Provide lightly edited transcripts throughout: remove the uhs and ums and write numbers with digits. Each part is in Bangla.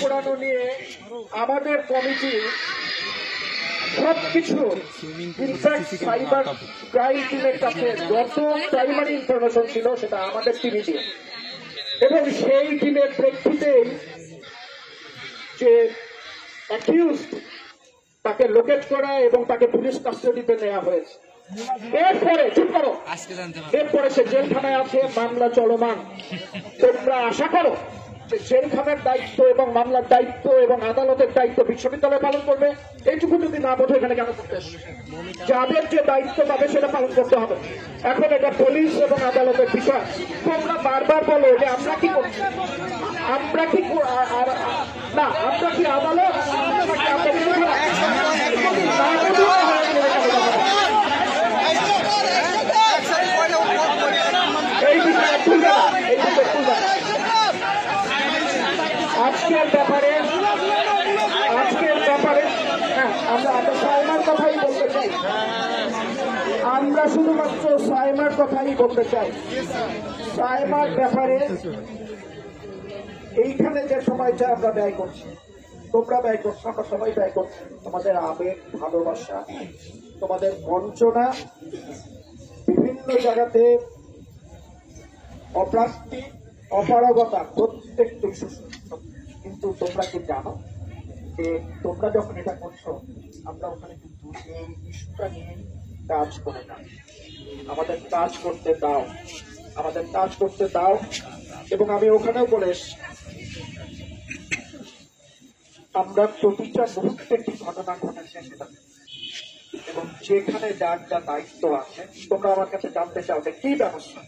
পোড়ানো নিয়ে আমাদের কমিটি সবকিছু ইনফ্যাক্ট সাইবার ক্রাইম টিমের কাছে যত প্রাইমারি ইনফরমেশন ছিল সেটা আমাদের টিমই দিয়ে, এবং সেই টিমের প্রেক্ষিতেই যে অ্যাকিউজড তাকে লোকেট করা এবং তাকে পুলিশ কাস্টাডিতে নেওয়া হয়েছে। এরপরে চুপ করো, এরপরে সে জেলখানায় আছে, মামলা চলমান। তোমরা আশা করো যে জেলখানার দায়িত্ব এবং মামলার দায়িত্ব এবং আদালতের দায়িত্ব বিশ্ববিদ্যালয় পালন করবে? এইটুকু যদি না বোঝো এখানে কেন করতে এসছো? যাদের যে দায়িত্ব পাবে সেটা পালন করতে হবে। এখন এটা পুলিশ এবং আদালতের বিষয়। তোমরা বারবার বলো যে আমরা কি করছি, আমরা কি না, আমরা কি আদালত, এই বিষয়ে আজকের ব্যাপারে হ্যাঁ, আমরা সাইমার কথাই বলতে চাই, আমরা শুধুমাত্র সাইমার কথাই বলতে চাই। সাইমার ব্যাপারে এইখানে যে সময়টা আমরা ব্যয় করছি, তোমরা ব্যয় করছো, আমরা সবাই ব্যয় করছি, তোমাদের আবেগ, ভালোবাসা, তোমাদের বঞ্চনা, বিভিন্ন জায়গাতে অপ্রাপ্তি, অপারগতা, প্রত্যেকটি কিন্তু তোমরা কি জানো যে তোমরা যখন এটা করছো আমরা ওখানে কিন্তু এই ইস্যুটা নিয়ে কাজ করে না। আমাদের কাজ করতে দাও, আমাদের কাজ করতে দাও। এবং আমি ওখানেও বলে আমরা প্রতিটা মুহূর্তে একটি ঘটনা ঘটেছে সেটা, এবং যেখানে যার যা দায়িত্ব আছে তোমরা আমার কাছে জানতে চাও যে কি ব্যবস্থা।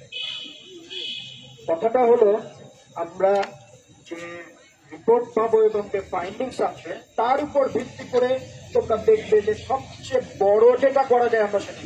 কথাটা হলো আমরা যে রিপোর্ট পাবো এবং যে ফাইন্ডিংস আছে তার উপর ভিত্তি করে তোমরা দেখবে যে সবচেয়ে বড় যেটা করা যায় আমরা সেটা